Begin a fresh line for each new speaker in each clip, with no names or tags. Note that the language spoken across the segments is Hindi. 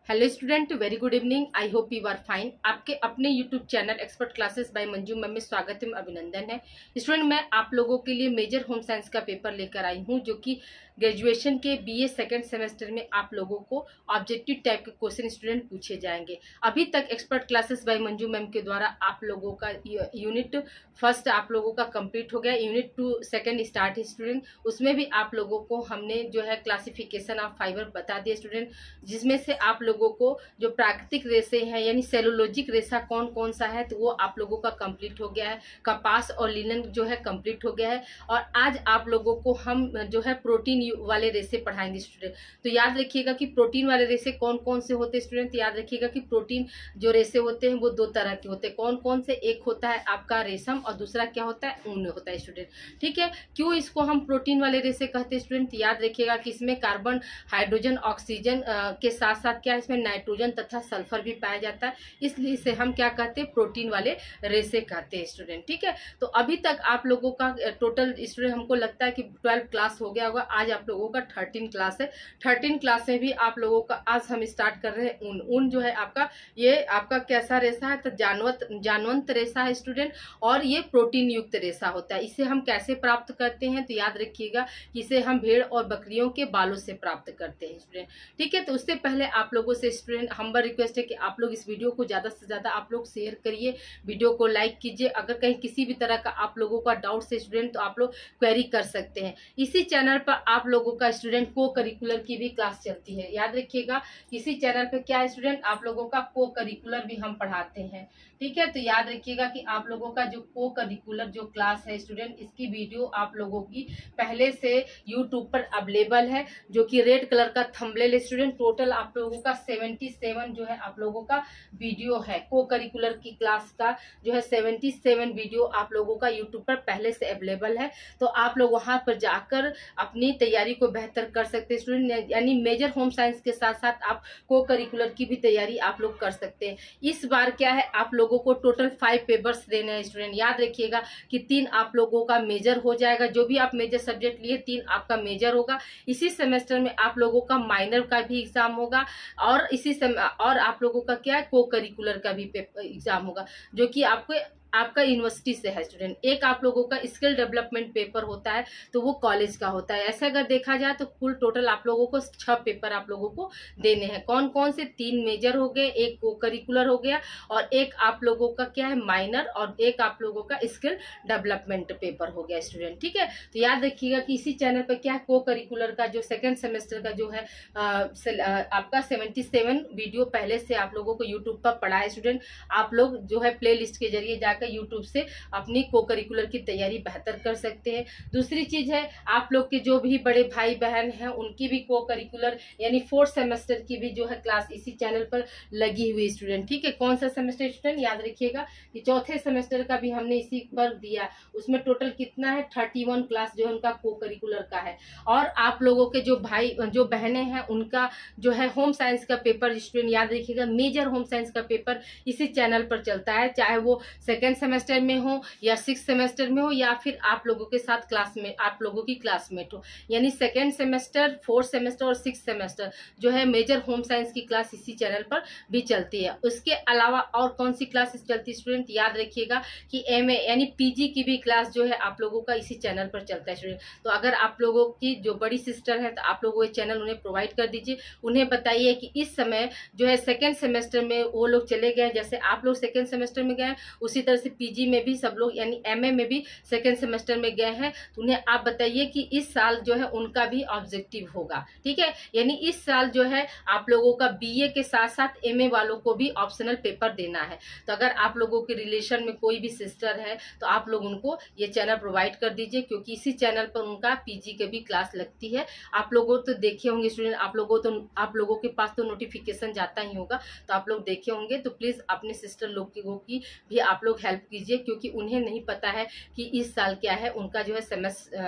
Hello student, very good evening. I hope you are fine. आपके अपने YouTube channel expert classes by Manju ma'am में स्वागत है, अभिनंदन है। स्टूडेंट, मैं आप लोगों के लिए मेजर होम साइंस का पेपर लेकर आई हूं, जो कि ग्रेजुएशन के बीए सेकेंड सेमेस्टर में आप लोगों को ऑब्जेक्टिव टाइप के क्वेश्चन स्टूडेंट पूछे जाएंगे। अभी तक expert classes by Manju ma'am के द्वारा आप लोगों का यूनिट फर्स्ट आप लोगों का कंप्लीट हो गया, यूनिट 2 सेकेंड स्टार्ट है स्टूडेंट। उसमें भी आप लोगों को हमने जो है क्लासिफिकेशन ऑफ फाइबर बता दिया स्टूडेंट, जिसमें से आप लोगों को जो प्राकृतिक रेशे हैं यानी सेलुलोजिक रेशा कौन कौन सा है तो वो आप लोगों का कंप्लीट हो गया है। कपास और लिनन जो है कंप्लीट हो गया है। और आज आप लोगों को हम जो है प्रोटीन वाले रेशे पढ़ाएंगे स्टूडेंट। तो याद रखिएगा कि प्रोटीन वाले रेशे कौन कौन से होते हैं स्टूडेंट। याद रखिएगा कि प्रोटीन जो रेशे होते हैं वो दो तरह के होते हैं। कौन कौन से? एक होता है आपका रेशम और दूसरा क्या होता है? ऊन होता है स्टूडेंट। ठीक है, क्यों इसको हम प्रोटीन वाले रेशे कहते हैं स्टूडेंट? याद रखिएगा कि इसमें कार्बन, हाइड्रोजन, ऑक्सीजन के साथ साथ क्या इसमें नाइट्रोजन तथा सल्फर भी पाया जाता है, इसलिए इसे हम क्या कहते हैं? प्रोटीन वाले रेशे कहते हैं स्टूडेंट। ठीक है, तो अभी तक आप लोगों का टोटल स्टूडेंट हमको लगता है कि 12 क्लास हो गया होगा। आज आप लोगों का 13 क्लास है। 13 क्लास में भी आप लोगों का आज हम स्टार्ट कर रहे हैं ऊन। ऊन जो है आपका, ये आपका कैसा रेशा है? तो जानवंत रेशा है स्टूडेंट, और ये प्रोटीन युक्त रेशा होता है। इसे हम कैसे प्राप्त करते हैं? तो याद रखिएगा कि इसे हम भेड़ और बकरियों के बालों से प्राप्त करते हैं स्टूडेंट। ठीक है, तो उससे पहले आप लोगों से स्टूडेंट हम्बल रिक्वेस्ट है कि आप लोग इस वीडियो को ज़्यादा से ज़्यादा आप लोग शेयर करिए, वीडियो को लाइक कीजिए। अगर कहीं किसी भी तरह का आप लोगों का डाउट है स्टूडेंट तो आप लोग क्वेरी कर सकते हैं। इसी चैनल पर आप लोगों का स्टूडेंट को करिकुलर की भी क्लास चलती है। याद रखिएगा, इसी चैनल पर क्या है स्टूडेंट, आप लोगों का को करिकुलर भी हम पढ़ाते हैं। ठीक है, तो याद रखिएगा कि आप लोगों का जो को करिकुलर जो क्लास है स्टूडेंट, इसकी वीडियो आप लोगों की पहले से यूट्यूब पर अवेलेबल है, जो कि रेड कलर का थंबनेल स्टूडेंट। टोटल आप लोगों का 77 जो है आप लोगों का वीडियो है को करिकुलर की क्लास का, जो है 77 वीडियो आप लोगों का यूट्यूब पर पहले से अवेलेबल है। तो आप लोग वहां पर जाकर अपनी तैयारी को बेहतर कर सकते हैं स्टूडेंट। यानी मेजर होम साइंस के साथ साथ आप को करिकुलर की भी तैयारी आप लोग कर सकते हैं। इस बार क्या है, आप लोगों को टोटल 5 पेपर्स देने हैं स्टूडेंट। याद रखिएगा कि 3 आप लोगों का मेजर हो जाएगा। जो भी आप मेजर सब्जेक्ट लिए 3 आपका मेजर होगा। इसी सेमेस्टर में आप लोगों का माइनर का भी एग्जाम होगा, और इसी समय और आप लोगों का क्या है, को करिकुलर का भी एग्जाम होगा, जो कि आपका यूनिवर्सिटी से है स्टूडेंट। एक आप लोगों का स्किल डेवलपमेंट पेपर होता है, तो वो कॉलेज का होता है। ऐसे अगर देखा जाए तो कुल टोटल आप लोगों को 6 पेपर आप लोगों को देने हैं। कौन कौन से? 3 मेजर हो गए, एक को करिकुलर हो गया, और एक आप लोगों का क्या है, माइनर, और एक आप लोगों का स्किल डेवलपमेंट पेपर हो गया स्टूडेंट। ठीक है, तो याद रखिएगा कि इसी चैनल पर क्या है, को करिकुलर का जो सेकेंड सेमेस्टर का जो है आपका 77 वीडियो पहले से आप लोगों को यूट्यूब पर पढ़ा है स्टूडेंट। आप लोग जो है प्ले लिस्ट के जरिए जाकर यूट्यूब से अपनी को करिकुलर की तैयारी बेहतर कर सकते हैं। दूसरी चीज है, आप लोग के जो भी बड़े भाई बहन हैं उनकी भी को करिकुलर यानी 4th सेमेस्टर की भी जो है क्लास इसी चैनल पर लगी हुई स्टूडेंट। ठीक है, कौन सा सेमेस्टर स्टूडेंट? याद रखिएगा कि 4थे सेमेस्टर का भी हमने इसी पर दिया। उसमें टोटल कितना है? 31 क्लास जो है उनका को करिकुलर का है। और आप लोगों के जो भाई जो बहनें हैं उनका जो है होम साइंस का पेपर स्टूडेंट, याद रखिएगा मेजर होम साइंस का पेपर इसी चैनल पर चलता है, चाहे वो सेकेंड सेमेस्टर में हो या 6th सेमेस्टर में हो, या फिर आप लोगों के साथ क्लास में आप लोगों की क्लासमेट हो। यानी सेकेंड सेमेस्टर, 4th सेमेस्टर और 6th सेमेस्टर जो है मेजर होम साइंस की क्लास इसी चैनल पर भी चलती है। उसके अलावा और कौन सी क्लासेस चलती है स्टूडेंट? याद रखिएगा कि एमए यानी पीजी की भी क्लास जो है आप लोगों का इसी चैनल पर चलता है स्टूडेंट। तो अगर आप लोगों की जो बड़ी सिस्टर है तो आप लोग वो चैनल उन्हें प्रोवाइड कर दीजिए। उन्हें बताइए कि इस समय जो है सेकेंड सेमेस्टर में वो लोग चले गए, जैसे आप लोग सेकेंड सेमेस्टर में गए उसी तरह से पीजी में भी सब लोग यानी एमए में भी सेकेंड सेमेस्टर में गए हैं। तो उन्हें आप बताइए कि इस साल जो है उनका भी ऑब्जेक्टिव होगा। ठीक है, यानी इस साल जो है आप लोगों का बीए के साथ साथ एमए वालों को भी ऑप्शनल पेपर देना है। तो अगर आप लोगों के रिलेशन में कोई भी सिस्टर है तो आप लोग उनको ये चैनल प्रोवाइड कर दीजिए, क्योंकि इसी चैनल पर उनका पीजी के भी क्लास लगती है। आप लोगों तो देखे होंगे स्टूडेंट, आप लोगों के पास तो नोटिफिकेशन जाता ही होगा, तो आप लोग देखे होंगे। तो प्लीज अपने सिस्टर लोगों की भी आप लोग हेल्प कीजिए, क्योंकि उन्हें नहीं पता है कि इस साल क्या है, उनका जो है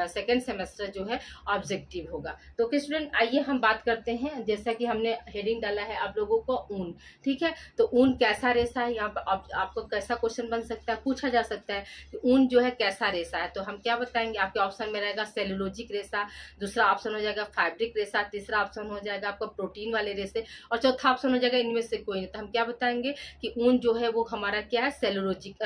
सेकेंड सेमेस्टर जो है ऑब्जेक्टिव होगा। तो ओके स्टूडेंट, आइए हम बात करते हैं। जैसा कि हमने हेडिंग डाला है आप लोगों को ऊन, ठीक है। तो ऊन कैसा रेशा है, यहाँ पर आपको कैसा क्वेश्चन बन सकता है, पूछा जा सकता है कि ऊन जो है कैसा रेशा है। तो हम क्या बताएंगे, आपके ऑप्शन में रहेगा सेलुलोजिक रेशा, दूसरा ऑप्शन हो जाएगा फैब्रिक रेशा, तीसरा ऑप्शन हो जाएगा आपका प्रोटीन वाले रेशे, और चौथा ऑप्शन हो जाएगा इनमें से कोई नहीं। तो हम क्या बताएंगे कि ऊन जो है वो हमारा क्या है, सेलुलोजिक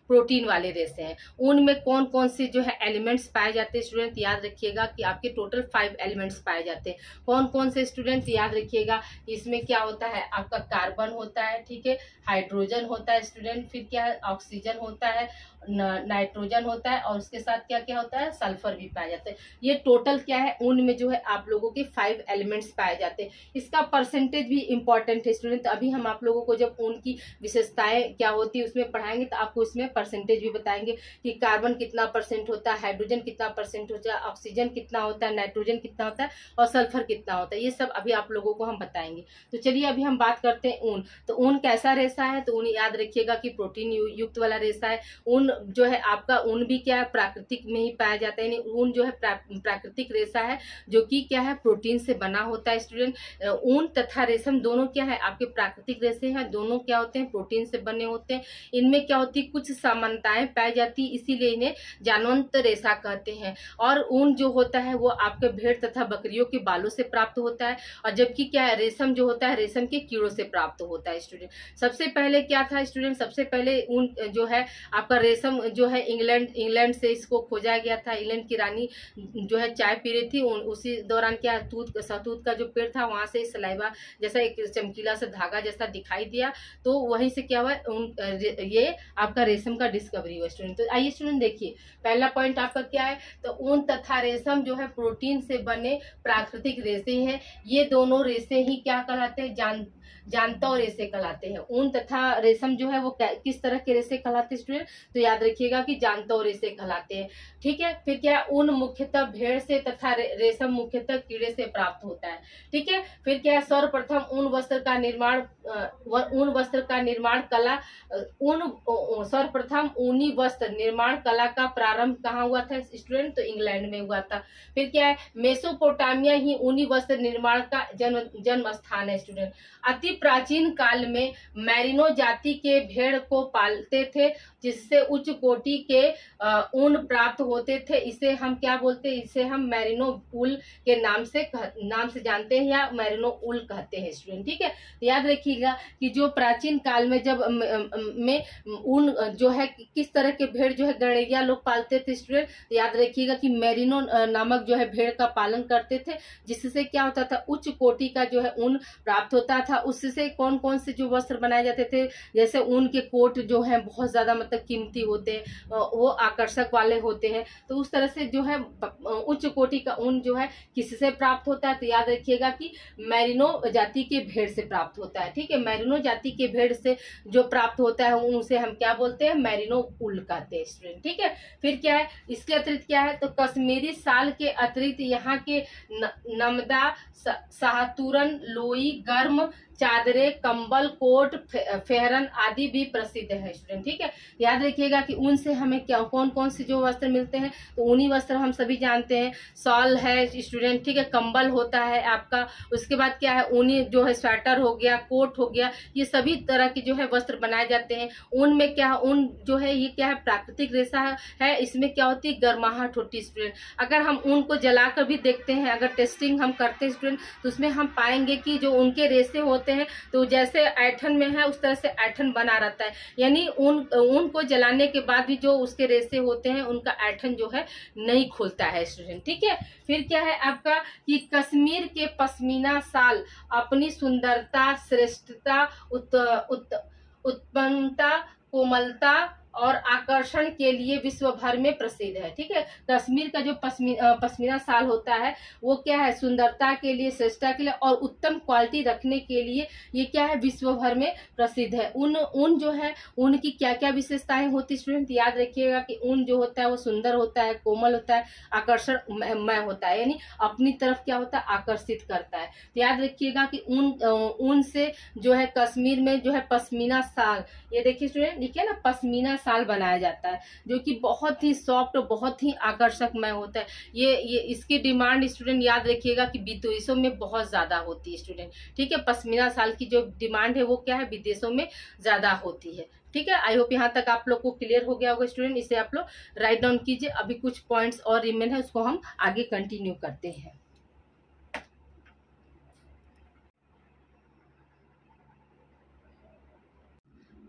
प्रोटीन वाले रेशे हैं। ऊन में कौन कौन से जो है एलिमेंट्स पाए जाते हैं स्टूडेंट, याद रखिएगा कि आपके टोटल 5 एलिमेंट्स पाए जाते हैं। कौन कौन से स्टूडेंट्स, याद रखिएगा इसमें क्या होता है, आपका कार्बन होता है, ठीक है, हाइड्रोजन होता है स्टूडेंट, फिर क्या है, ऑक्सीजन होता है, नाइट्रोजन होता है, और उसके साथ क्या क्या होता है, सल्फर भी पाया जाता है। ये टोटल क्या है, ऊन में जो है आप लोगों के 5 एलिमेंट्स पाए जाते हैं। इसका परसेंटेज भी इंपॉर्टेंट है स्टूडेंट। तो अभी हम आप लोगों को जब ऊन की विशेषताएं क्या होती है उसमें पढ़ाएंगे, तो आपको इसमें परसेंटेज भी बताएंगे कि कार्बन कितना परसेंट होता है, हाइड्रोजन कितना परसेंट होता है, ऑक्सीजन कितना होता है, नाइट्रोजन कितना होता है, और सल्फर कितना होता है। ये सब अभी आप लोगों को हम बताएंगे। तो चलिए अभी हम बात करते हैं ऊन। तो ऊन कैसा रेशा है, तो ऊन याद रखिएगा कि प्रोटीन युक्त वाला रेशा है। ऊन जो है आपका, ऊन भी क्या है, प्राकृतिक में ही पाया जाता है, यानी ऊन जो है प्राकृतिक रेशा है जो कि क्या है, प्रोटीन से बना होता है स्टूडेंट। ऊन तथा रेशम दोनों क्या है, आपके प्राकृतिक रेशे हैं, दोनों क्या होते हैं, प्रोटीन से बने होते हैं। इनमें क्या होती है, कुछ समानताएं पाई जाती, इसीलिए इन्हें जानवंत रेशा कहते हैं। और ऊन जो होता है वो आपके भेड़ तथा बकरियों के बालों से प्राप्त होता है, और जबकि क्या है, रेशम जो होता है रेशम के कीड़ों से प्राप्त होता है स्टूडेंट। सबसे पहले क्या था स्टूडेंट, सबसे पहले ऊन जो है आपका रेशम जो है इंग्लैंड से इसको खोजा गया था। इंग्लैंड की रानी जो है चाय पी रही थी, उसी दौरान क्या सहतूत का जो पेड़ था वहां से सलाइवा जैसा एक चमकीला सा धागा जैसा दिखाई दिया, तो वहीं से क्या हुआ, ये आपका रेशम का डिस्कवरी हुआ स्टूडेंट। तो आइए स्टूडेंट देखिए, पहला पॉइंट आपका क्या है, तो ऊन तथा रेशम जो है प्रोटीन से बने प्राकृतिक रेशे हैं। ये दोनों रेशे ही क्या कहलाते हैं, जानता रेशे कहलाते हैं। ऊन तथा रेशम जो है वो किस तरह के रेशे कहलाते हैं स्टूडेंट, तो याद रखिएगा कि जानता रेशे कहलाते हैं, ठीक है। फिर क्या, ऊन मुख्यतः भेड़ से तथा रेशम मुख्यतः कीड़े से प्राप्त होता है, ठीक है। फिर क्या, सर्वप्रथम ऊन वस्त्र का निर्माण कला, सर्वप्रथम ऊनी वस्त्र निर्माण कला का प्रारंभ कहाँ हुआ था स्टूडेंट, तो इंग्लैंड में हुआ था। फिर क्या है, मेसोपोटामिया ही ऊनी वस्त्र निर्माण का जन्म स्थान है स्टूडेंट। अति प्राचीन काल में मैरिनो जाति के भेड़ को पालते थे, जिससे उच्च कोटि के ऊन प्राप्त होते थे। इसे हम क्या बोलते हैं, इसे हम मैरिनो ऊल के नाम से जानते हैं, या मैरिनो ऊल कहते हैं स्टूडेंट, ठीक है। याद रखिएगा कि जो प्राचीन काल में जब में ऊन जो है किस तरह के भेड़ जो है गणेरिया लोग पालते थे स्टूडेंट, याद रखिएगा कि मैरिनो नामक जो है भेड़ का पालन करते थे, जिससे क्या होता था, उच्च कोटि का जो है ऊन प्राप्त होता था। उससे कौन कौन से जो वस्त्र बनाए जाते थे, जैसे ऊन के कोट जो है बहुत ज्यादा मतलब कीमती होते हैं, वो आकर्षक वाले होते हैं। तो उस तरह से जो है उच्च कोटि का ऊन जो है किससे प्राप्त होता है, तो याद रखिएगा कि मैरिनो जाति के भेड़ से प्राप्त होता है, ठीक है। मैरिनो जाति के भेड़ से जो प्राप्त होता है उसे हम क्या बोलते हैं, मैरिनो ऊल कहते हैं स्टूडेंट, ठीक है। फिर क्या है, इसके अतिरिक्त क्या है, तो कश्मीरी साल के अतिरिक्त यहाँ के नमदा, शाहतूरन, लोई, गर्म चादरे, कंबल, कोट, फेहरन आदि भी प्रसिद्ध है स्टूडेंट, ठीक है। याद रखिएगा कि ऊन से हमें क्या कौन कौन से जो वस्त्र मिलते हैं, तो ऊनी वस्त्र हम सभी जानते हैं, शॉल है स्टूडेंट, ठीक है, कंबल होता है आपका। उसके बाद क्या है, ऊनी जो है स्वेटर हो गया, कोट हो गया, ये सभी तरह के जो है वस्त्र बनाए जाते हैं। ऊन में क्या है, ऊन जो है ये क्या है, प्राकृतिक रेशा है। इसमें क्या होती है, गर्माहट होती है स्टूडेंट। अगर हम ऊन को जलाकर भी देखते हैं, अगर टेस्टिंग हम करते हैं स्टूडेंट, तो उसमें हम पाएंगे कि जो उनके रेशे होते हैं, तो जैसे ऐठन में है उस तरह से ऐठन बना रहता है, यानी ऊन को जलाने के बाद भी जो उसके रेशे होते हैं उनका ऐठन जो है नहीं खुलता है स्टूडेंट, ठीक है। फिर क्या है आपका कि कश्मीर के पश्मीना शाल अपनी सुंदरता, श्रेष्ठता, उत्पन्नता, कोमलता और आकर्षण के लिए विश्व भर में प्रसिद्ध है, ठीक है। कश्मीर का जो पश्मीना शाल होता है वो क्या है, सुंदरता के लिए, श्रेष्ठता के लिए और उत्तम क्वालिटी रखने के लिए ये क्या है, विश्व भर में प्रसिद्ध है। ऊन जो है, ऊन की क्या क्या विशेषताएं होती है स्टूडेंट, याद रखिएगा कि ऊन जो होता है वो सुंदर होता है, कोमल होता है, आकर्षणमय होता है, यानी अपनी तरफ क्या होता है, आकर्षित करता है। तो याद रखिएगा कि ऊन से जो है कश्मीर में जो है पश्मीना शाल, ये देखिए स्टूडेंट, लिखिए ना, पश्मीना साल बनाया जाता है, जो कि बहुत ही सॉफ्ट और बहुत ही आकर्षकमय होता है। ये इसकी डिमांड स्टूडेंट याद रखिएगा कि विदेशों में बहुत ज़्यादा होती है स्टूडेंट, ठीक है। पश्मीना शाल की जो डिमांड है वो क्या है, विदेशों में ज़्यादा होती है, ठीक है। आई होप यहाँ तक आप लोग को क्लियर हो गया होगा स्टूडेंट। इसे आप लोग राइट डाउन कीजिए। अभी कुछ पॉइंट्स और रिमेन है, उसको हम आगे कंटिन्यू करते हैं।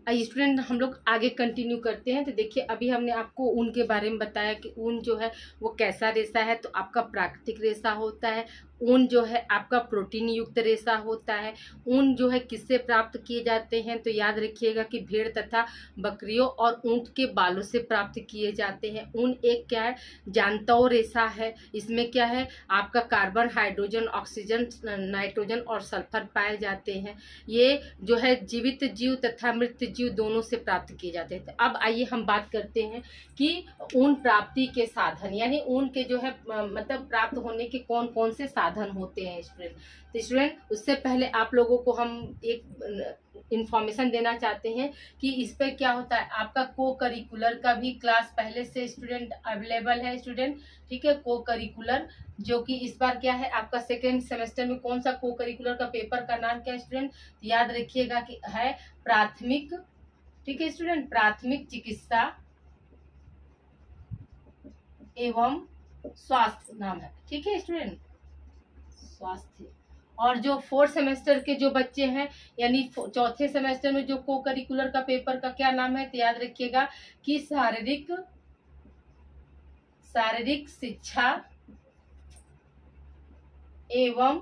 आइए स्टूडेंट हम लोग आगे कंटिन्यू करते हैं। तो देखिए अभी हमने आपको ऊन के बारे में बताया कि ऊन जो है वो कैसा रेशा है। तो आपका प्राकृतिक रेशा होता है, ऊन जो है आपका प्रोटीन युक्त रेशा होता है। ऊन जो है किससे प्राप्त किए जाते हैं, तो याद रखिएगा कि भेड़ तथा बकरियों और ऊंट के बालों से प्राप्त किए जाते हैं। ऊन एक क्या है, जानताओ रेशा है। इसमें क्या है, आपका कार्बन, हाइड्रोजन, ऑक्सीजन, नाइट्रोजन और सल्फर पाए जाते हैं। ये जो है जीवित जीव तथा मृत जीव दोनों से प्राप्त किए जाते हैं। तो अब आइए हम बात करते हैं कि ऊन प्राप्ति के साधन, यानी ऊन के जो है मतलब प्राप्त होने के कौन कौन से साधन होते हैं स्टूडेंट। तो स्टूडेंट उससे पहले आप लोगों को हम एक इंफॉर्मेशन देना चाहते हैं कि इस पर क्या होता है। आपका को करिकुलर का भी क्लास पहले से स्टूडेंट अवेलेबल है स्टूडेंट, ठीक है। को करिकुलर जो कि इस बार क्या है, आपका सेकेंड सेमेस्टर में कौन सा को करिकुलर का पेपर का नाम क्या है स्टूडेंट, याद रखिएगा कि है प्राथमिक, ठीक है स्टूडेंट, प्राथमिक चिकित्सा एवं स्वास्थ्य नाम है, ठीक है स्टूडेंट, स्वास्थ्य। और जो फोर्थ सेमेस्टर के जो बच्चे हैं, यानी चौथे सेमेस्टर में जो को करिकुलर का पेपर का क्या नाम है, तो याद रखिएगा कि शारीरिक शिक्षा एवं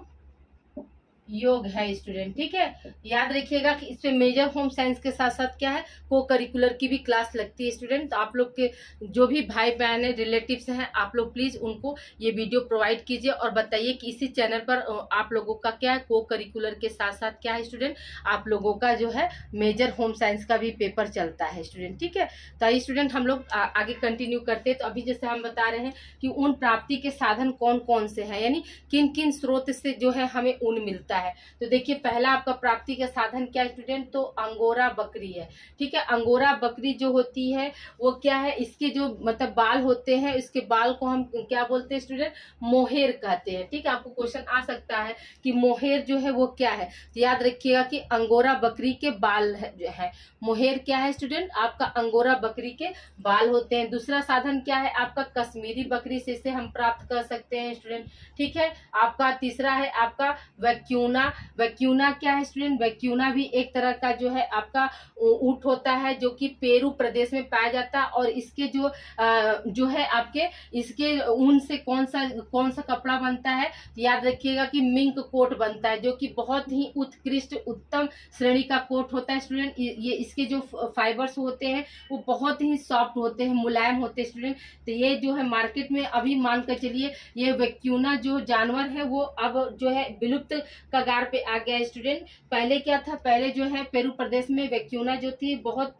योग है स्टूडेंट, ठीक है। याद रखिएगा कि इसमें मेजर होम साइंस के साथ साथ क्या है, को करिकुलर की भी क्लास लगती है स्टूडेंट। तो आप लोग के जो भी भाई बहन है, रिलेटिव्स हैं, आप लोग प्लीज उनको ये वीडियो प्रोवाइड कीजिए और बताइए कि इसी चैनल पर आप लोगों का क्या है, को करिकुलर के साथ साथ क्या है स्टूडेंट, आप लोगों का जो है मेजर होम साइंस का भी पेपर चलता है स्टूडेंट, ठीक है। तो ये स्टूडेंट हम लोग आगे कंटिन्यू करते हैं। तो अभी जैसे हम बता रहे हैं कि ऊन प्राप्ति के साधन कौन कौन से हैं, यानी किन किन स्रोत से जो है हमें ऊन मिलता है। तो देखिए पहला आपका प्राप्ति का साधन क्या है स्टूडेंट, तो अंगोरा बकरी है, ठीक है। अंगोरा बकरी जो होती है वो क्या है, इसके जो मतलब बाल होते हैं, इसके बाल को हम क्या बोलते हैं स्टूडेंट, मोहेर कहते हैं, ठीक है। आपको क्वेश्चन आ सकता है कि मोहेर जो है वो क्या है, तो याद रखिएगा कि अंगोरा बकरी के बाल है। मोहेर क्या है स्टूडेंट, आपका अंगोरा बकरी के बाल होते हैं। दूसरा साधन क्या है आपका, कश्मीरी बकरी से इसे हम प्राप्त कर सकते हैं स्टूडेंट, ठीक है। आपका तीसरा है आपका वैक्यूना क्या है स्टूडेंट, वैक्यूना भी एक तरह का जो है आपका ऊंट होता है, जो कि पेरू प्रदेश में पाया जाता है। और इसके जो है आपके इसके ऊन से कौन सा कपड़ा बनता है, याद रखिएगा कि मिंक कोट बनता है, जो कि बहुत ही उत्कृष्ट उत्तम श्रेणी का कोट होता है स्टूडेंट। ये इसके जो फाइबर्स होते हैं वो बहुत ही सॉफ्ट होते हैं, मुलायम होते हैं स्टूडेंट। तो ये जो है मार्केट में अभी मान कर चलिए ये वैक्यूना जो जानवर है वो अब जो है विलुप्त कगार पे आ गया है स्टूडेंट। पहले क्या था, पहले जो है पेरू प्रदेश में वैक्यूना जो थी बहुत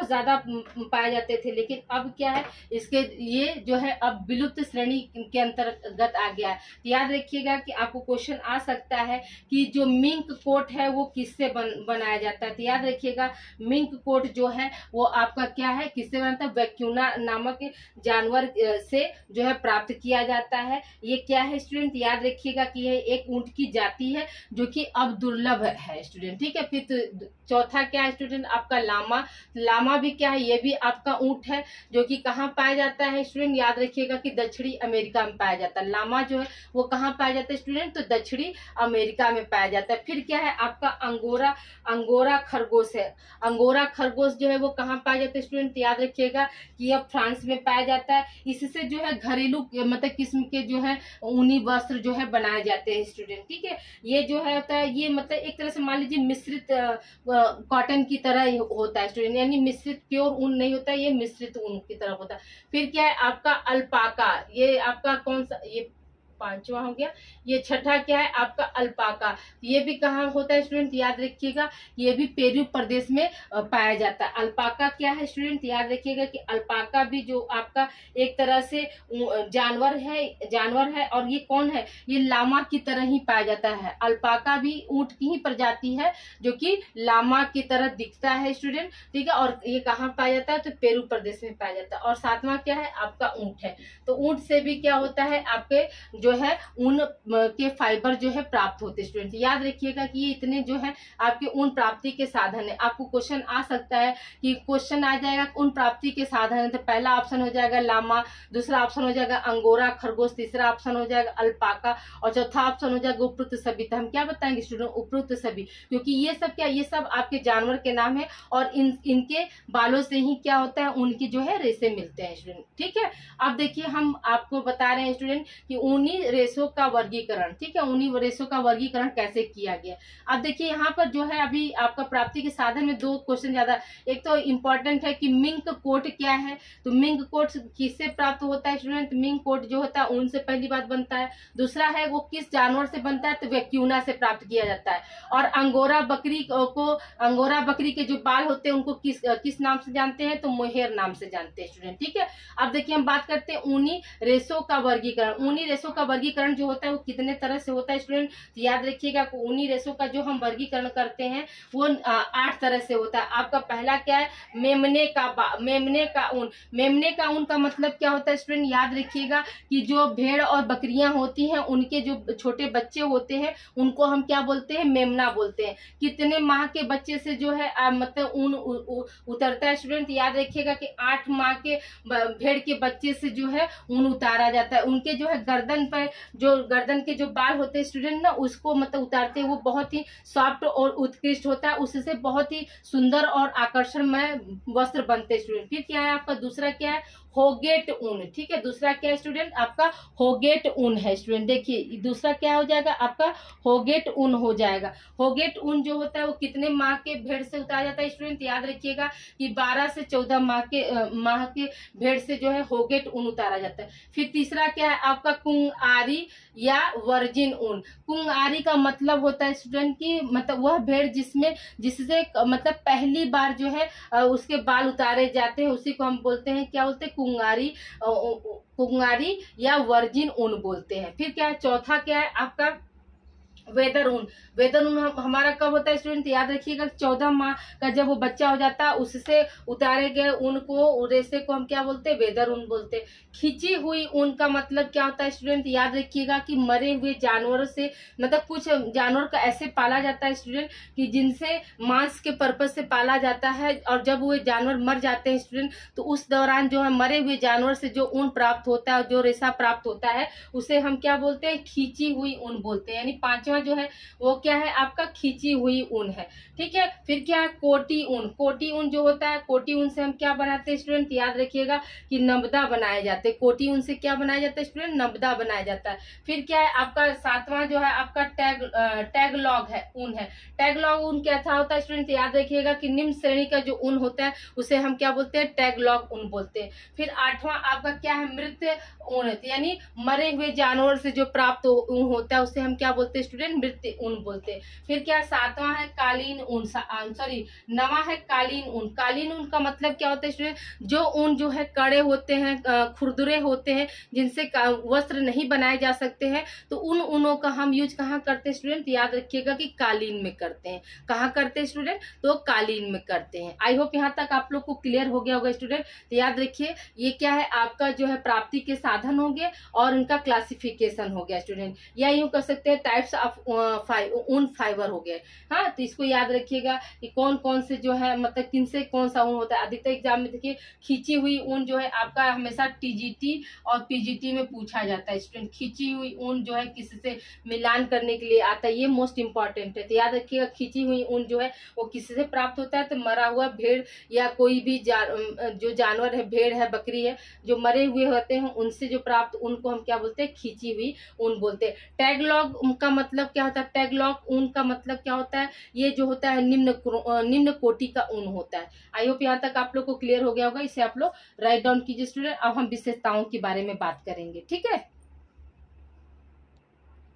ज्यादा पाए जाते थे, लेकिन अब क्या है, इसके ये जो है अब विलुप्त श्रेणी के अंतर्गत आ गया है। याद रखिएगा कि आपको क्वेश्चन आ सकता है कि जो मिंक कोट है वो किससे बनाया जाता है। तो याद रखिएगा मिंक कोट जो है वो आपका क्या है, किससे बनता है, वैक्यूना नामक जानवर से जो है प्राप्त किया जाता है। ये क्या है स्टूडेंट, याद रखिएगा कि यह एक ऊंट की जाति है जो कि अब दुर्लभ है स्टूडेंट, ठीक है। फिर चौथा क्या है स्टूडेंट, आपका लामा भी क्या है, ये भी आपका ऊंट है, जो कि कहाँ पाया जाता है स्टूडेंट, याद रखिएगा कि दक्षिणी अमेरिका में पाया जाता है। लामा जो है वो कहाँ पाया जाता है स्टूडेंट, तो दक्षिणी अमेरिका में पाया जाता है। फिर क्या है आपका अंगोरा खरगोश है। अंगोरा खरगोश जो है वो कहाँ पाया जाता है स्टूडेंट, याद रखिएगा कि यह फ्रांस में पाया जाता है। इससे जो है घरेलू मतलब किस्म के जो है ऊनी वस्त्र जो है बनाए जाते हैं स्टूडेंट, ठीक है। ये जो है होता है, ये मतलब एक तरह से मान लीजिए मिश्रित कॉटन की तरह होता है स्टूडेंट, यानी मिश्रित प्योर ऊन नहीं होता है, ये मिश्रित ऊन की तरह होता है। फिर क्या है आपका अल्पाका, ये आपका कौन सा, ये पांचवा हो गया। ये छठा क्या है आपका अल्पाका। ये भी कहाँ होता है स्टूडेंट, याद रखिएगा, ये भी पेरू प्रदेश में पाया जाता है। अल्पाका क्या है स्टूडेंट, याद रखिएगा कि अल्पाका भी जो आपका एक तरह से जानवर है और ये कौन है, ये लामा की तरह ही पाया जाता है। अल्पाका भी ऊंट की ही प्रजाति है जो कि लामा की तरह दिखता है स्टूडेंट, ठीक है। और ये कहाँ पाया जाता है, तो पेरू प्रदेश में पाया जाता है। और सातवां क्या है आपका ऊंट है। तो ऊंट से भी क्या होता है, आपके जो है ऊन के फाइबर जो है प्राप्त होते हैं स्टूडेंट। याद रखिएगा कि ये इतने जो है आपके ऊन प्राप्ति के साधन है। आपको क्वेश्चन आ सकता है कि क्वेश्चन आ जाएगा ऊन प्राप्ति के साधन है, तो पहला ऑप्शन हो जाएगा लामा, दूसरा ऑप्शन हो जाएगा अंगोरा खरगोश, तीसरा ऑप्शन हो जाएगा अल्पाका और चौथा ऑप्शन हो जाएगा उपयुक्त सभी। तो हम क्या बताएंगे स्टूडेंट, उपयुक्त सभी, क्योंकि ये सब क्या, ये सब आपके जानवर के नाम है और इनके बालों से ही क्या होता है, उनकी जो है रेशे मिलते हैं स्टूडेंट, ठीक है। अब देखिए हम आपको बता रहे हैं स्टूडेंट कि ऊनी रेशों का वर्गीकरण, ठीक है, ऊनी रेशों का वर्गीकरण कैसे किया गया। अब देखिए यहाँ पर जो है अभी आपका प्राप्ति के साधन में दो क्वेश्चन ज्यादा, एक तो इम्पोर्टेंट है कि मिंक कोट क्या है। तो मिंक कोट किससे प्राप्त होता है स्टूडेंट, मिंक कोट जो होता है ऊन से पहली बात बनता है। दूसरा है वो किस जानवर से बनता है, तो वैक्यूना से प्राप्त किया जाता है। और अंगोरा बकरी के जो बाल होते हैं उनको किस नाम से जानते हैं, तो मोहेर नाम से जानते हैं स्टूडेंट, ठीक है। अब देखिए हम बात करते हैं ऊनी रेशों का वर्गीकरण। ऊनी रेशों का वर्गीकरण जो होता है वो कितने तरह से होता है स्टूडेंट, तो याद रखिएगा ऊनी रेशों का जो हम वर्गीकरण करते हैं वो 8 तरह से होता है। आपका पहला क्या है, मेमने का ऊन। मेमने का ऊन का मतलब क्या होता है स्टूडेंट, याद रखिएगा कि जो भेड़ और बकरियां होती हैं उनके जो छोटे बच्चे होते हैं उनको हम क्या बोलते हैं, मेमना बोलते हैं। कितने माह के बच्चे से जो है मतलब ऊन उतरता है स्टूडेंट, याद रखिएगा कि 8 माह के भेड़ के बच्चे से जो है ऊन उतारा जाता है। उनके जो है गर्दन पर जो गर्दन के जो बाल होते हैं स्टूडेंट ना, उसको मतलब उतारते हैं, वो बहुत ही सॉफ्ट और उत्कृष्ट होता है, उससे बहुत ही सुंदर और आकर्षणमय वस्त्र बनते हैं स्टूडेंट। फिर क्या है आपका दूसरा क्या है, होगेट ऊन, ठीक है। दूसरा क्या है स्टूडेंट आपका होगेट ऊन है स्टूडेंट। देखिए दूसरा क्या हो जाएगा आपका होगेट ऊन हो जाएगा। होगेट ऊन जो होता है वो कितने माह के भेड़ से उतारा जाता है स्टूडेंट, याद रखिएगा कि 12 से 14 माह के भेड़ से जो है होगेट ऊन उतारा जाता है। फिर तीसरा क्या है आपका कुंगारी या वर्जिन ऊन। कुंगारी का मतलब होता है स्टूडेंट की मतलब वह भेड़ जिससे मतलब पहली बार जो है उसके बाल उतारे जाते हैं, उसी को हम बोलते हैं, क्या बोलते हैं, कुंगारी या वर्जिन ऊन बोलते हैं। फिर क्या है चौथा क्या है आपका वेदर ऊन। वेदर ऊन हमारा कब होता है स्टूडेंट, याद रखिएगा 14 माह का जब वो बच्चा हो जाता है उससे उतारे गए ऊन को, रेशे को हम क्या बोलते हैं, वेदर ऊन बोलते हैं। खींची हुई ऊन का मतलब क्या होता है स्टूडेंट, याद रखिएगा कि मरे हुए जानवरों से मतलब कुछ जानवर का ऐसे पाला जाता है स्टूडेंट कि जिनसे मांस के पर्पज से पाला जाता है, और जब वो जानवर मर जाते हैं स्टूडेंट तो उस दौरान जो है मरे हुए जानवर से जो ऊन प्राप्त होता है, जो रेशा प्राप्त होता है, उसे हम क्या बोलते हैं, खींची हुई ऊन बोलते हैं। यानी पांचवा जो है वो क्या है आपका खींची हुई ऊन है, ठीक है। फिर क्या है कोटी ऊन। कोटी ऊन जो होता है, कोटी ऊन से हम क्या बनाते हैं स्टूडेंट, याद रखिएगा कि नबदा बनाए जाते हैं। कोटी ऊन से क्या बनाया जाता है स्टूडेंट, नबदा बनाया जाता है। फिर क्या है आपका सातवां जो है आपका टैगलॉग है ऊन है। टैगलॉग ऊन क्या था होता है स्टूडेंट, याद रखिएगा कि निम्न श्रेणी का जो ऊन होता है उसे हम क्या बोलते हैं, टैगलॉग ऊन बोलते हैं। फिर आठवां आपका क्या है, मृत ऊन, यानी मरे हुए जानवर से जो प्राप्त ऊन होता है उसे हम क्या बोलते हैं स्टूडेंट, मृत ऊन बोलते हैं। फिर क्या सातवां है कालीन ऊन, नवा है कालीन ऊन। कालीन ऊन का मतलब क्या होता है स्टूडेंट, जो ऊन जो है कड़े होते हैं, खुरदुरे होते हैं, जिनसे वस्त्र नहीं बनाए जा सकते हैं, तो उन ऊनों का हम यूज कहाँ करते हैं स्टूडेंट, याद रखिएगा कि कालीन में करते हैं। कहाँ करते हैं स्टूडेंट, तो कालीन में करते हैं। आई होप यहाँ तक आप लोग को क्लियर हो गया होगा स्टूडेंट। तो याद रखिए ये क्या है आपका जो है प्राप्ति के साधन हो गए और इनका क्लासिफिकेशन हो गया स्टूडेंट, या यूं कर सकते हैं टाइप्स ऑफ ऊन फाइबर हो गए। हाँ, तो इसको याद रखिएगा कि कौन कौन से जो है मतलब किन से कौन सा ऊन होता है। अधिकतर एग्जाम में देखिए खींची हुई ऊन जो है आपका हमेशा टीजीटी और पीजीटी में पूछा जाता है स्टूडेंट। खींची हुई ऊन जो है किससे मिलान करने के लिए आता है, ये मोस्ट इंपॉर्टेंट है। तो याद रखिएगा खींची हुई ऊन जो है वो किससे प्राप्त होता है, तो मरा हुआ भेड़ या कोई भी जो जानवर है, भेड़ है, बकरी है, जो मरे हुए होते हैं उनसे जो प्राप्त ऊन को हम क्या बोलते हैं, खींची हुई ऊन बोलते हैं। टैगलॉग का मतलब क्या होता है, टैगलॉग ऊन का मतलब क्या होता है, ये जो होता है निम्न कोटि का ऊन होता है। आई होप यहाँ तक आप लोग को क्लियर हो गया होगा। इसे आप लोग राइट डाउन कीजिए स्टूडेंट। अब हम विशेषताओं के बारे में बात करेंगे, ठीक है।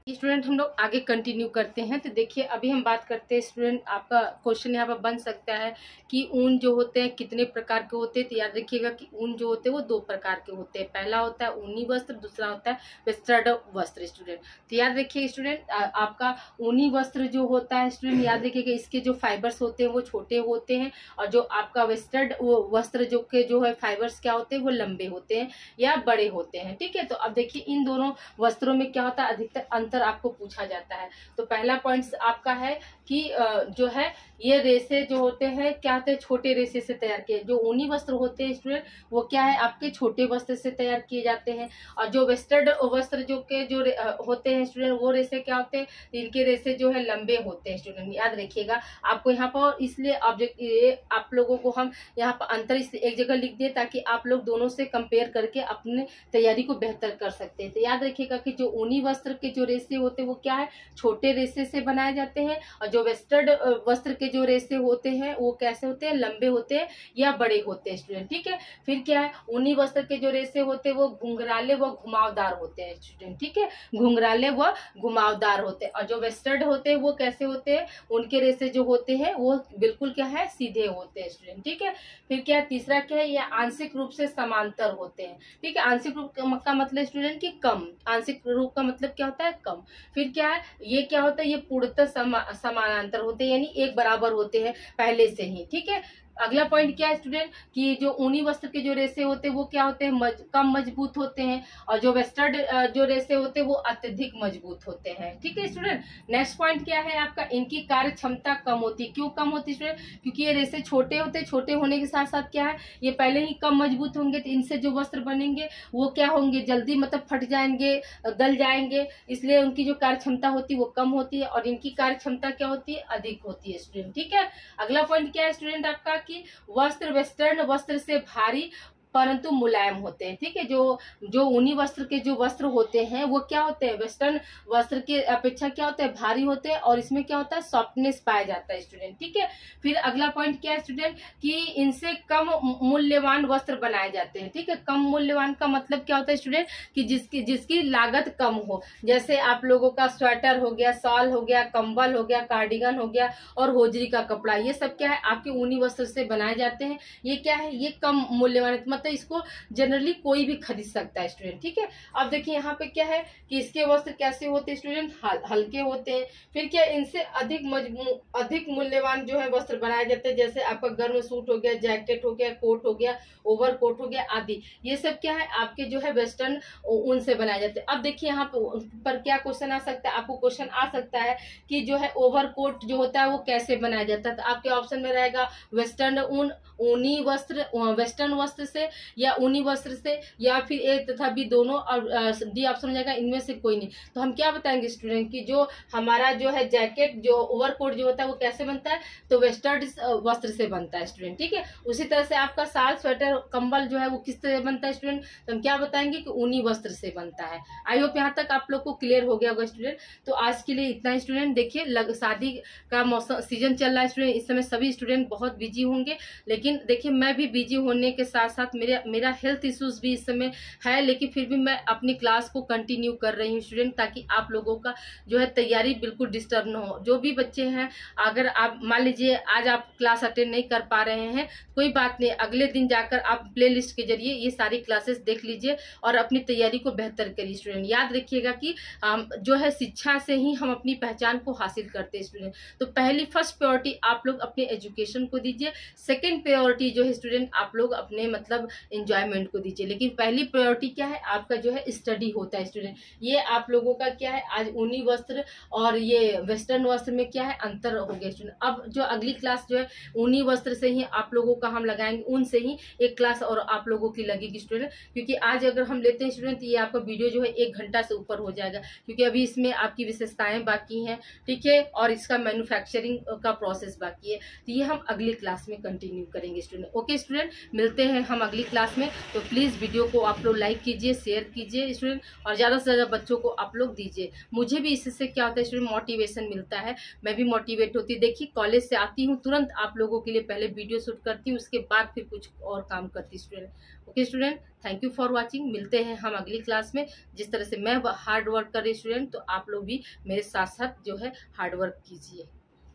स्टूडेंट हम लोग आगे कंटिन्यू करते हैं। तो देखिए अभी हम बात करते हैं स्टूडेंट, आपका क्वेश्चन यहाँ पर बन सकता है कि ऊन जो होते हैं कितने प्रकार के होते हैं। तो याद रखिएगा कि ऊन जो होते हैं वो दो प्रकार के होते हैं। पहला होता है ऊनी वस्त्र, दूसरा होता है वेस्टर्न वस्त्र स्टूडेंट। तो याद रखिए स्टूडेंट, आपका ऊनी वस्त्र जो होता है स्टूडेंट, याद रखिएगा इसके जो फाइबर्स होते हैं वो छोटे होते हैं, और जो आपका वेस्टर्न वस्त्र जो के जो है फाइबर्स क्या होते हैं वो लंबे होते हैं या बड़े होते हैं। ठीक है, तो अब देखिए इन दोनों वस्त्रों में क्या होता है, अधिकतर अंतर आपको पूछा जाता है। तो पहला पॉइंट आपका है कि जो है ये रेसे जो होते हैं क्या होते हैं, छोटे रेसे से तैयार किए। जो ऊनी वस्त्र होते हैं स्टूडेंट वो क्या है, आपके छोटे वस्त्र से तैयार किए जाते हैं, और जो वेस्टर्न वस्त्र जो के जो होते हैं स्टूडेंट वो रेसे क्या होते हैं, इनके रेसे जो है लंबे होते हैं स्टूडेंट। याद रखिएगा आपको यहाँ पर, इसलिए ऑब्जेक्ट ये आप लोगों को हम यहाँ पर अंतर इस एक जगह लिख दिए ताकि आप लोग दोनों से कंपेयर करके अपने तैयारी को बेहतर कर सकते हैं। तो याद रखिएगा कि जो ऊनी वस्त्र के जो रेसे होते हैं वो क्या है, छोटे रेसे से बनाए जाते हैं, और जो वेस्टर्न वस्त्र के जो रेसे होते हैं वो कैसे होते हैं, लंबे होते हैं या बड़े होते हैं स्टूडेंट। ठीक है, फिर क्या है, ऊनी वस्त्र के जो रेसे होते हैं वो घुंघराले व घुमावदार होते हैं स्टूडेंट। ठीक है, घुंघराले व घुमावदार होते हैं, और जो वेस्टर्न होते हैं वो कैसे होते हैं, उनके रेसे जो होते हैं वो बिल्कुल क्या है, सीधे होते हैं स्टूडेंट। ठीक है, फिर क्या है, तीसरा क्या है, ये आंशिक रूप से समांतर होते हैं। ठीक है, आंशिक रूप का मतलब स्टूडेंट की कम, आंशिक रूप का मतलब क्या होता है, कम। फिर क्या है, ये क्या होता है, ये पूर्णतः समानांतर होते हैं, यानी एक बराबर होते हैं पहले से ही। ठीक है, अगला पॉइंट क्या है स्टूडेंट कि जो ऊनी वस्त्र के जो रेसे होते हैं वो क्या होते हैं, कम मजबूत होते हैं, और जो वेस्टर्न जो रेसे होते हैं वो अत्यधिक मजबूत होते हैं। ठीक है स्टूडेंट, नेक्स्ट पॉइंट क्या है आपका, इनकी कार्य क्षमता कम होती है। क्यों कम होती है स्टूडेंट, क्योंकि ये रेसे छोटे होते हैं, छोटे होने के साथ साथ क्या है, ये पहले ही कम मजबूत होंगे, तो इनसे जो वस्त्र बनेंगे वो क्या होंगे, जल्दी मतलब फट जाएंगे, गल जाएंगे, इसलिए उनकी जो कार्य क्षमता होती है वो कम होती है, और इनकी कार्य क्षमता क्या होती है, अधिक होती है स्टूडेंट। ठीक है, अगला पॉइंट क्या है स्टूडेंट आपका कि वस्त्र वेस्टर्न वस्त्र से भारी परंतु मुलायम होते हैं। ठीक है, जो ऊनी वस्त्र के जो वस्त्र होते हैं वो क्या होते हैं, वेस्टर्न वस्त्र के अपेक्षा क्या होते हैं, भारी होते हैं, और इसमें क्या होता है, सॉफ्टनेस पाया जाता है स्टूडेंट। ठीक है, फिर अगला पॉइंट क्या है स्टूडेंट कि इनसे कम मूल्यवान वस्त्र बनाए जाते हैं। ठीक है, कम मूल्यवान का मतलब क्या होता है स्टूडेंट कि जिसकी लागत कम हो, जैसे आप लोगों का स्वेटर हो गया, शॉल हो गया, कंबल हो गया, कार्डिगन हो गया, और होजरी का कपड़ा, ये सब क्या है आपके ऊनी वस्त्र से बनाए जाते हैं। ये क्या है, ये कम मूल्यवान, तो इसको जनरली कोई भी खरीद सकता है स्टूडेंट। ठीक है, अब देखिए यहाँ पे क्या है कि इसके वस्त्र कैसे होते हैं स्टूडेंट, हल्के होते हैं। फिर क्या, इनसे अधिक मूल्यवान जो है वस्त्र बनाए जाते हैं, जैसे आपका गर्म सूट हो गया, जैकेट हो गया, कोट हो गया, ओवर कोट हो गया आदि, ये सब क्या है आपके जो है वेस्टर्न ऊन से बनाए जाते हैं। अब देखिए यहाँ पर क्या क्वेश्चन आ सकता है, आपको क्वेश्चन आ सकता है कि जो है ओवर कोट जो होता है वो कैसे बनाया जाता है। तो आपके ऑप्शन में रहेगा वेस्टर्न ऊन, ऊनी वस्त्र, वेस्टर्न वस्त्र से, या ऊनी वस्त्र से, या फिर ए तथा बी दोनों, और डी ऑप्शन हो जाएगा इनमें से कोई नहीं। तो हम क्या बताएंगे स्टूडेंट कि जो हमारा जो है जैकेट, जो ओवरकोट जो होता है वो कैसे बनता है, तो वेस्टर्न वस्त्र से बनता है स्टूडेंट। ठीक है, उसी तरह से आपका साल, स्वेटर, कंबल जो है वो किस तरह बनता है स्टूडेंट, तो हम क्या बताएंगे कि ऊनी वस्त्र से बनता है। आई होप यहाँ तक आप लोग को क्लियर हो गया होगा स्टूडेंट। तो आज के लिए इतना ही स्टूडेंट। देखिए शादी का मौसम सीजन चल रहा है स्टूडेंट, इस समय सभी स्टूडेंट बहुत बिजी होंगे, लेकिन देखिए मैं भी बिजी होने के साथ साथ मेरा हेल्थ इश्यूज भी इस समय है, लेकिन फिर भी मैं अपनी क्लास को कंटिन्यू कर रही हूँ स्टूडेंट, ताकि आप लोगों का जो है तैयारी बिल्कुल डिस्टर्ब न हो। जो भी बच्चे हैं, अगर आप मान लीजिए आज आप क्लास अटेंड नहीं कर पा रहे हैं, कोई बात नहीं, अगले दिन जाकर आप प्ले लिस्ट के जरिए ये सारी क्लासेस देख लीजिए और अपनी तैयारी को बेहतर करिए स्टूडेंट। याद रखिएगा कि जो है शिक्षा से ही हम अपनी पहचान को हासिल करते हैं स्टूडेंट। तो फर्स्ट प्रायोरिटी आप लोग अपने एजुकेशन को दीजिए, सेकेंड प्रायोरिटी जो है स्टूडेंट आप लोग अपने मतलब एंजॉयमेंट को दीजिए, लेकिन पहली प्रायोरिटी क्या है आपका जो है स्टडी होता है स्टूडेंट। ये आप लोगों का क्या है, आज ऊनी वस्त्र और ये वेस्टर्न वस्त्र में क्या है अंतर हो गया स्टूडेंट। अब जो अगली क्लास जो है ऊनी वस्त्र से ही आप लोगों का हम लगाएंगे, ऊन से ही एक क्लास और आप लोगों की लगेगी स्टूडेंट, क्योंकि आज अगर हम लेते हैं स्टूडेंट तो ये आपका वीडियो जो है 1 घंटा से ऊपर हो जाएगा, क्योंकि अभी इसमें आपकी विशेषताएं बाकी हैं, ठीक है, और इसका मैन्युफैक्चरिंग का प्रोसेस बाकी है। तो ये हम अगली क्लास में कंटिन्यू करेंगे स्टूडेंट। ओके स्टूडेंट, मिलते हैं हम अगली अगली क्लास में। तो प्लीज़ वीडियो को आप लोग लाइक कीजिए, शेयर कीजिए स्टूडेंट, और ज़्यादा से ज़्यादा बच्चों को आप लोग दीजिए। मुझे भी इससे क्या होता है स्टूडेंट, मोटिवेशन मिलता है, मैं भी मोटिवेट होती। देखिए कॉलेज से आती हूँ तुरंत आप लोगों के लिए पहले वीडियो शूट करती हूँ, उसके बाद फिर कुछ और काम करती student. Okay student, thank you for watching. मिलते हैं हम अगली क्लास में। जिस तरह से मैं हार्ड वर्क कर रही स्टूडेंट, तो आप लोग भी मेरे साथ साथ जो है हार्ड वर्क कीजिए।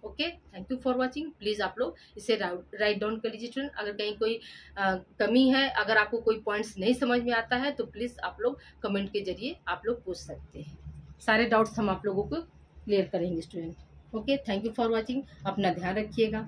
Okay, thank you for watching. Please आप लोग इसे राइट डाउन कर लीजिए स्टूडेंट। अगर कहीं कोई कमी है, अगर आपको कोई पॉइंट्स नहीं समझ में आता है, तो प्लीज़ आप लोग कमेंट के जरिए आप लोग पूछ सकते हैं। सारे डाउट्स हम आप लोगों को क्लियर करेंगे student. Okay, thank you for watching. अपना ध्यान रखिएगा।